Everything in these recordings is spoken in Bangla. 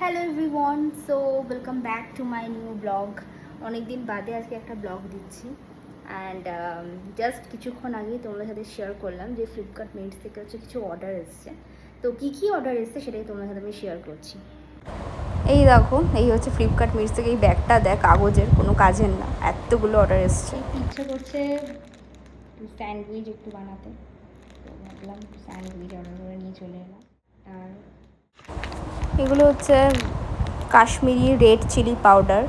Hello everyone, so welcome back to my new blog. অনেক দিন বাদে আজকে একটা ব্লগ দিচ্ছি অ্যান্ড জাস্ট কিছুক্ষণ আগেই তোমাদের সাথে শেয়ার করলাম যে ফ্লিপকার্ট মিন্টস থেকে হচ্ছে কিছু অর্ডার এসছে। তো কী অর্ডার এসছে সেটাই তোমাদের সাথে আমি শেয়ার করছি। এই দেখো, এই হচ্ছে ফ্লিপকার্ট মিন্টস থেকে এই ব্যাগটা, দেখ কাগজের, কোনো কাজের না, এতগুলো অর্ডার এসছে। ইচ্ছা করছে স্যান্ডউইচ একটু বানাতে, তো ভাবলাম স্যান্ডউইচ অর্ডার করে নিয়ে চলে এলাম। আর এগুলো হচ্ছে কাশ্মীরি রেড চিলি পাউডার,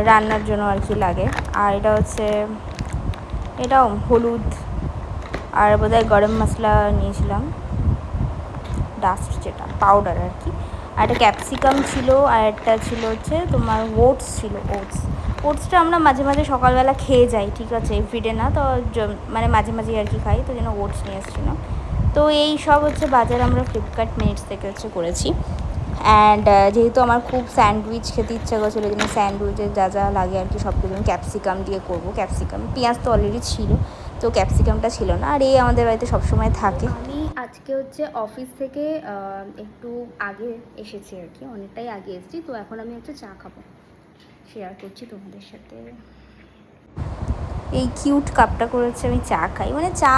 রান্নার জন্য আর কি লাগে। আর এটা হচ্ছে, এটাও হলুদ, আর বোধহয় গরম মশলা নিয়েছিলাম, ডাস্ট যেটা পাউডার আর কি। আর একটা ক্যাপসিকাম ছিল, আর একটা ছিল হচ্ছে তোমার ওটস ছিল। ওটসটা আমরা মাঝে মাঝে সকালবেলা খেয়ে যাই, ঠিক আছে, এভরিডে না, তো মানে মাঝে মাঝেই আর কি খাই, তো যেন ওটস নিয়ে এসেছিলাম। তো এই সব হচ্ছে বাজার আমরা ফ্লিপকার্ট মিনিটস থেকে হচ্ছে করেছি। অ্যান্ড যেহেতু আমার খুব স্যান্ডউইচ খেতে ইচ্ছা করছিলো, যেন স্যান্ডউইচের যা যা লাগে আর কি সব কিছু ক্যাপসিকাম দিয়ে করবো। ক্যাপসিকাম, পেঁয়াজ তো অলরেডি ছিল, তো ক্যাপসিকামটা ছিল না। আর এই আমাদের বাড়িতে সবসময় থাকে। আমি আজকে হচ্ছে অফিস থেকে একটু আগে এসেছি আর কি, অনেকটাই আগে এসেছি। তো এখন আমি হচ্ছে চা খাবো, শেয়ার করছি তোমাদের সাথে। এই কিউট কাপটা করেছে, আমি চা খাই, মানে চা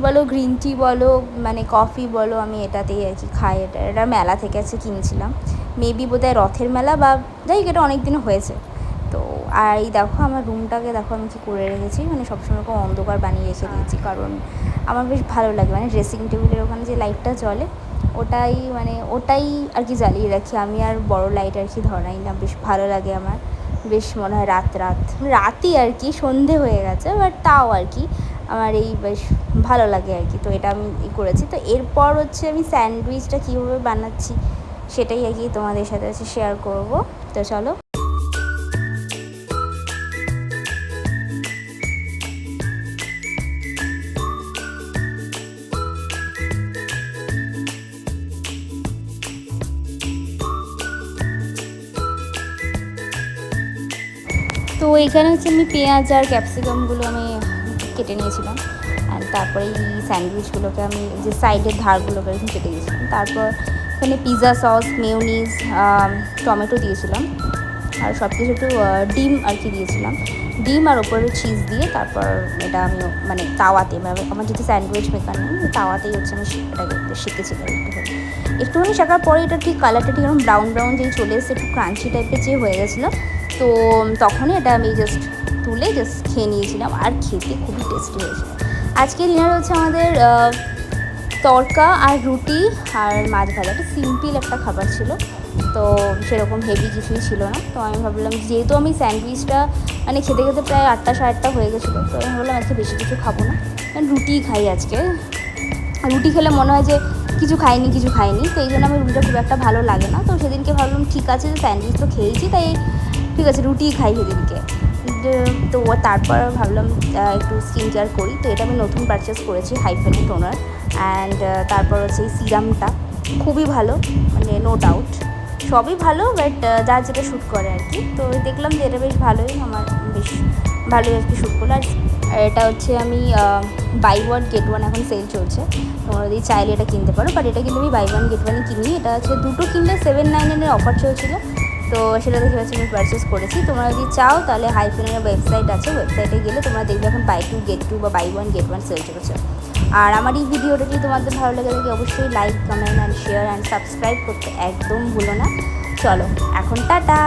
বলো, গ্রিন টি বলো, মানে কফি বলো, আমি এটাতেই আর কি খাই। এটা মেলা থেকে আছে কিনছিলাম, মেবি বোধহয় রথের মেলা, বা যাই হোক এটা অনেক দিন হয়েছে। তো আর এই দেখো আমার রুমটাকে দেখো আমি কী করে রেখেছি, মানে সবসময় এরকম অন্ধকার বানিয়ে রেখে দিয়েছি, কারণ আমার বেশ ভালো লাগে, মানে ড্রেসিং টেবিলের ওখানে যে লাইটটা জ্বলে ওটাই আর কি জ্বালিয়ে রাখি আমি, আর বড় লাইট আর কি ধরাই না, বেশ ভালো লাগে আমার। বেশ মনে হয় রাতই আর কি, সন্ধে হয়ে গেছে, বাট তাও আর কি আমার এই বেশ ভালো লাগে আর কি। তো এটা আমি করেছি। তো এরপর হচ্ছে আমি স্যান্ডউইচটা কীভাবে বানাচ্ছি সেটাই আর কি তোমাদের সাথে হচ্ছে শেয়ার করব। তো চলো। তো এখানে হচ্ছে আমি পেঁয়াজ আর ক্যাপসিকামগুলো আমি কেটে নিয়েছিলাম, আর তারপরে এই স্যান্ডউইচগুলোকে আমি যে সাইডের ধারগুলোকে এরকম কেটে দিয়েছিলাম। তারপর এখানে পিৎজা সস, মেয়োনিজ, টমেটো দিয়েছিলাম, আর সব কিছু একটু ডিম আর কি দিয়েছিলাম, ডিম আর ওপরে চিজ দিয়ে। তারপর এটা আমি মানে তাওয়াতে, মানে আমার যদি স্যান্ডউইচ মেকার নেই, তাওয়াতেই হচ্ছে আমি এটা করতে শিখেছিলাম একটুখানি শেখার পরে এটা ঠিক কালারটা ঠিক এরকম ব্রাউন যেই চলে এসেছে, একটু ক্রাঞ্চি টাইপের যে হয়ে গেছিলো, তো তখনই এটা আমি তুলে খেয়ে নিয়েছিলাম, আর খেতে খুবই টেস্টি হয়েছিল। আজকে ডিনার হচ্ছে আমাদের তড়কা আর রুটি আর মাছ ভাজা, একটা সিম্পল একটা খাবার ছিল, তো সেরকম হেভি কিছুই ছিল না। তো আমি ভাবলাম, যেহেতু আমি স্যান্ডউইচটা মানে খেতে খেতে প্রায় 8টা সাড়ে 8টা হয়ে গেছিলো, তো আমি ভাবলাম আজকে বেশি কিছু খাবো না, রুটিই খাই আজকে। রুটি খেলে মনে হয় যে কিছু খাইনি, তো এই জন্য আমার রুটিটা খুব একটা ভালো লাগে না। তো সেদিনকে ভাবলাম ঠিক আছে, স্যান্ডউইচ তো খেয়েছি, তাই ঠিক আছে রুটিই খাই সেদিনকে। তো তারপর ভাবলাম একটু স্কিন কেয়ার করি। তো এটা আমি নতুন পারচেস করেছি, হাইফেন টোনার। অ্যান্ড তারপর হচ্ছে এই সিরামটা খুবই ভালো, মানে নো ডাউট সবই ভালো, বাট যার যেটা শ্যুট করে আর কি। তো দেখলাম যে এটা বেশ ভালোই, আমার বেশ ভালোই আর কি শ্যুট করলো। আর এটা হচ্ছে আমি বাই ওয়ান গেট ওয়ান এখন সেল চলছে, তোমরা যদি চাইলে এটা কিনতে পারো, বাট এটা কিন্তু আমি বাই ওয়ান গেট ওয়ানই কিনি। এটা হচ্ছে দুটো কিনলে 799 অফার চলছিলো, তো সেটা দেখে হচ্ছে আমি পারচেস করেছি। তোমরা যদি চাও তাহলে হাইফেনের ওয়েবসাইট আছে, ওয়েবসাইটে গেলে তোমরা দেখবে এখন বাই টু গেট টু বা buy one get one sale চলছে। আর আমার এই ভিডিওটা যদি তোমাদের ভালো লাগে থাকে অবশ্যই like, comment and share and subscribe করতে একদম ভুলো না। চলো এখন টাটা।